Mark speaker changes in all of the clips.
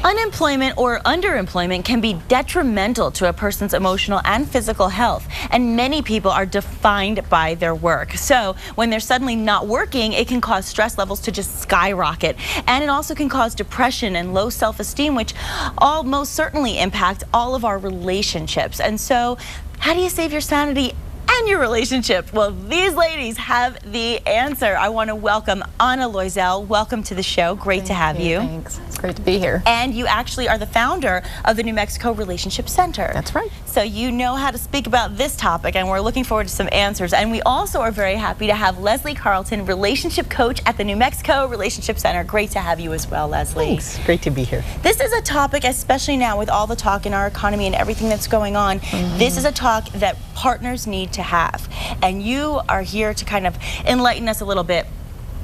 Speaker 1: Unemployment or underemployment can be detrimental to a person's emotional and physical health, and many people are defined by their work. So when they're suddenly not working, it can cause stress levels to just skyrocket, and it also can cause depression and low self-esteem, which all most certainly impact all of our relationships. And so how do you save your sanity and your relationship? Well, these ladies have the answer. I want to welcome Loiselle. Welcome to the show. Great to have you.
Speaker 2: Thanks. It's great to be here.
Speaker 1: And you actually are the founder of the New Mexico Relationship Center.
Speaker 2: That's right.
Speaker 1: So you know how to speak about this topic, and we're looking forward to some answers. And we also are very happy to have Leslie Carleton, relationship coach at the New Mexico Relationship Center. Great to have you as well, Leslie.
Speaker 3: Thanks. Great to be here.
Speaker 1: This is a topic, especially now with all the talk in our economy and everything that's going on, this is a talk that partners need to have. And you are here to kind of enlighten us a little bit.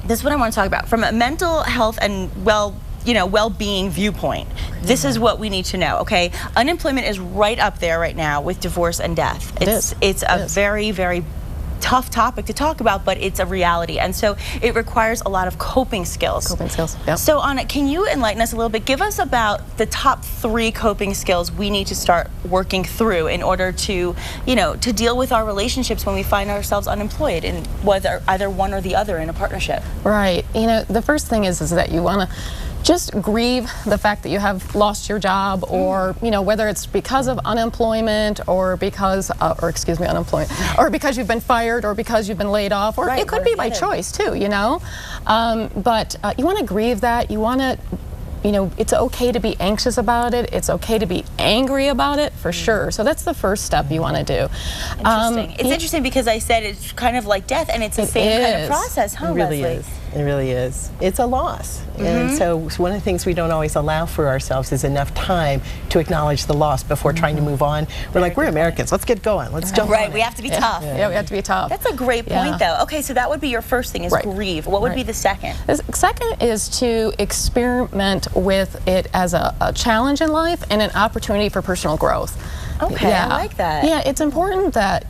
Speaker 1: This is what I want to talk about. From a mental health and well-being viewpoint, this is what we need to know, okay? Unemployment is right up there right now with divorce and death. It's a very, very tough topic to talk about, but it's a reality, and so it requires a lot of coping skills.
Speaker 2: Yep.
Speaker 1: So Anna, can you enlighten us a little bit? Give us about the top 3 coping skills we need to start working through in order to, to deal with our relationships when we find ourselves unemployed, and whether either one or the other in a partnership.
Speaker 2: Right. The first thing is that you want to just grieve the fact that you have lost your job, or whether it's because of unemployment, or because unemployment, or because you've been fired, or because you've been laid off, or it could be by choice too, but you want to grieve that. You want to it's okay to be anxious about it. It's okay to be angry about it, for sure. So that's the first step you want to do.
Speaker 1: Interesting. It's interesting because I said it's kind of like death, and it's the same kind of process, huh,
Speaker 3: It really
Speaker 1: Leslie?
Speaker 3: is. It really is. It's a loss. And so one of the things we don't always allow for ourselves is enough time to acknowledge the loss before trying to move on. We're like, we're Americans. Let's get going. Let's jump on it.
Speaker 1: We have to be tough.
Speaker 2: Yeah, we have to be tough.
Speaker 1: That's a great point, though. Okay, so that would be your first thing, is grieve. What would be the second?
Speaker 2: The second is to experiment with it as a challenge in life and an opportunity for personal growth.
Speaker 1: Okay, I like that.
Speaker 2: Yeah, it's important that,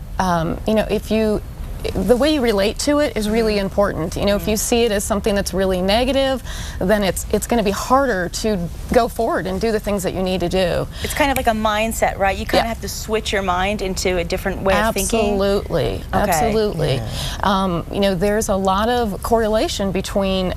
Speaker 2: the way you relate to it is really important. If you see it as something that's really negative, then it's going to be harder to go forward and do the things that you need to do.
Speaker 1: It's kind of like a mindset, right? You kind of have to switch your mind into a different way of thinking.
Speaker 2: Absolutely, absolutely.
Speaker 3: Yeah.
Speaker 2: There's a lot of correlation between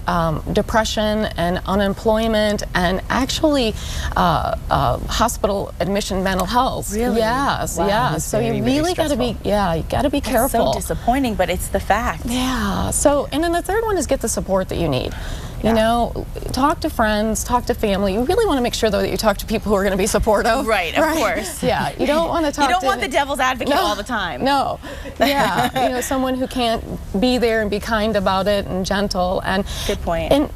Speaker 2: depression and unemployment, and actually hospital admission mental health.
Speaker 1: Really?
Speaker 2: Yes,
Speaker 3: Wow,
Speaker 2: yes. So you really got to be, you got to be careful.
Speaker 1: So disappointing, but it's the fact.
Speaker 2: Yeah. So, and then the third one is get the support that you need. Talk to friends, talk to family. You really want to make sure, though, that you talk to people who are going to be supportive.
Speaker 1: Right, of course.
Speaker 2: Yeah, you don't want to talk to...
Speaker 1: You don't want the devil's advocate all the time.
Speaker 2: No. Yeah, someone who can't be there and be kind about it and gentle. And
Speaker 1: good point.
Speaker 2: And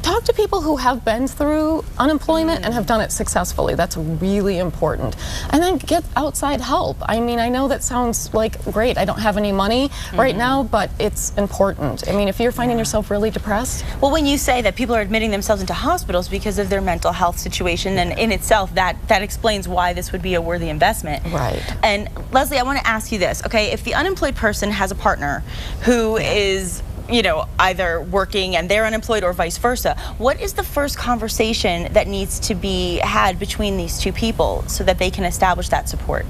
Speaker 2: talk to people who have been through unemployment and have done it successfully. That's really important. And then get outside help. I mean, I know that sounds like, great, I don't have any money right now, but it's important. I mean, if you're finding yourself really depressed.
Speaker 1: Well, when you say that people are admitting themselves into hospitals because of their mental health situation, then in itself, that explains why this would be a worthy investment.
Speaker 2: Right.
Speaker 1: And Leslie, I want to ask you this, okay? If the unemployed person has a partner who is either working and they're unemployed, or vice versa, what is the first conversation that needs to be had between these two people so that they can establish that support?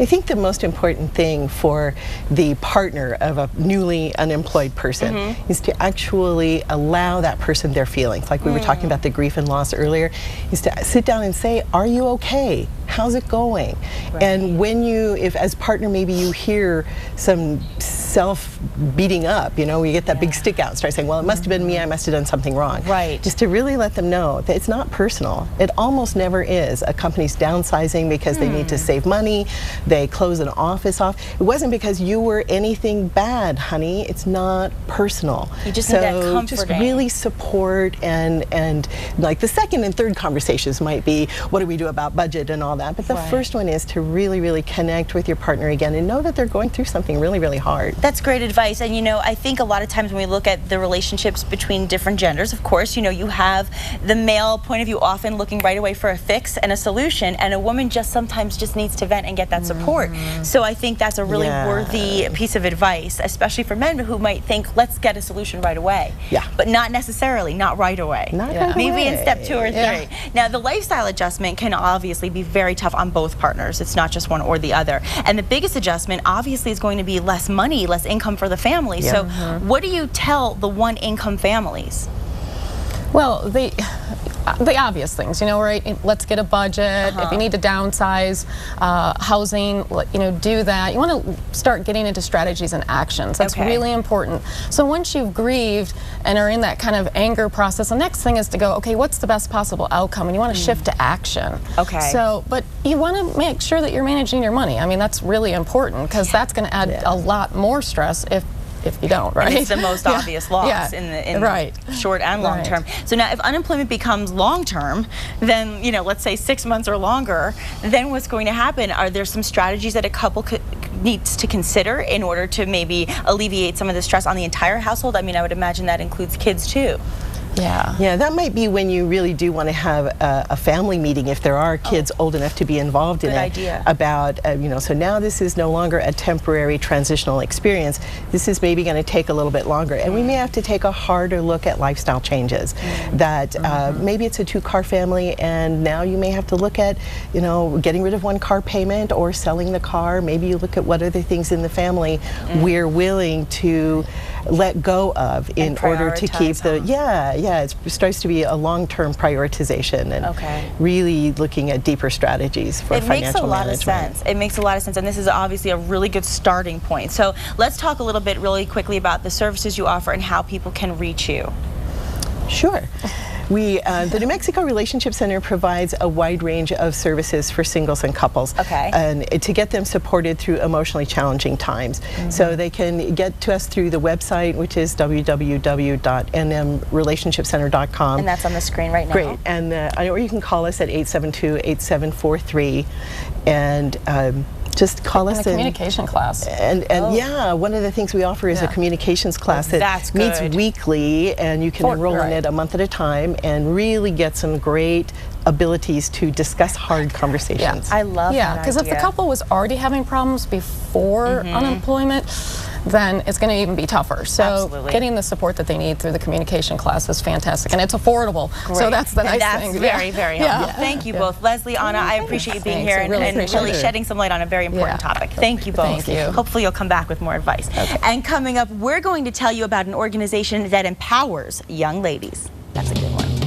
Speaker 3: I think the most important thing for the partner of a newly unemployed person is to actually allow that person their feelings. Like we were talking about the grief and loss earlier, is to sit down and say, are you okay? How's it going? Right. And when if as partner, maybe you hear some self-beating up, you get that big stick out and start saying, well, it must have been me, I must have done something wrong.
Speaker 1: Right.
Speaker 3: Just to really let them know that it's not personal. It almost never is. A company's downsizing because they need to save money. They close an office off. It wasn't because you were anything bad, honey. It's not personal.
Speaker 1: You just need that comforting.
Speaker 3: Just really support, and like the second and third conversations might be, what do we do about budget and all that? But the first one is to really, really connect with your partner again and know that they're going through something really, really hard.
Speaker 1: That's great advice. And, you know, I think a lot of times when we look at the relationships between different genders, of course, you know, you have the male point of view often looking right away for a fix and a solution, and a woman just sometimes just needs to vent and get that support. So I think that's a really worthy piece of advice, especially for men who might think, let's get a solution right away. But not necessarily, not right away. Maybe in step 2 or 3. Now, the lifestyle adjustment can obviously be very tough on both partners. It's not just one or the other. And the biggest adjustment obviously is going to be less money, less income for the family. So what do you tell the one-income families?
Speaker 2: Well, the obvious things, you know, right? Let's get a budget. If you need to downsize housing, you know, do that. You want to start getting into strategies and actions. That's really important. So once you've grieved and are in that kind of anger process, the next thing is to go, okay, what's the best possible outcome? And you want to shift to action. So, but you want to make sure that you're managing your money. I mean, that's really important, because that's going to add a lot more stress if you don't, right?
Speaker 1: And it's the most obvious loss in the short and long term. So now if unemployment becomes long term, then, you know, let's say 6 months or longer, then what's going to happen? Are there some strategies that a couple needs to consider in order to maybe alleviate some of the stress on the entire household? I mean, I would imagine that includes kids too.
Speaker 3: Yeah, that might be when you really do want to have a family meeting, if there are kids old enough to be involved in it. About, you know, so now this is no longer a temporary transitional experience. This is maybe going to take a little bit longer. And we may have to take a harder look at lifestyle changes. That maybe it's a 2-car family, and now you may have to look at, you know, getting rid of 1 car payment or selling the car. Maybe you look at what other things in the family we're willing to let go of in order to keep the, it starts to be a long-term prioritization and really looking at deeper strategies for financial management. It makes a lot of sense.
Speaker 1: It makes a lot of sense, and this is obviously a really good starting point. So let's talk a little bit really quickly about the services you offer and how people can reach you.
Speaker 3: Sure. The New Mexico Relationship Center provides a wide range of services for singles and couples, and to get them supported through emotionally challenging times. So they can get to us through the website, which is www.nmrelationshipcenter.com.
Speaker 1: And that's on the screen right now.
Speaker 3: Great. And or you can call us at 872-8743, and just call us.
Speaker 2: And a communication class.
Speaker 3: And yeah, one of the things we offer is a communications class that meets weekly, and you can enroll in it a month at a time and really get some great abilities to discuss hard conversations.
Speaker 1: I love that
Speaker 2: because if the couple was already having problems before unemployment, then it's going to even be tougher. So getting the support that they need through the communication class is fantastic, and it's affordable. So that's the nice thing.
Speaker 1: Very, very helpful. Thank you both. Leslie, Anna, I appreciate you being here and really shedding some light on a very important topic. Thank you both.
Speaker 2: Thank you.
Speaker 1: Hopefully you'll come back with more advice. And coming up, we're going to tell you about an organization that empowers young ladies. That's a good one.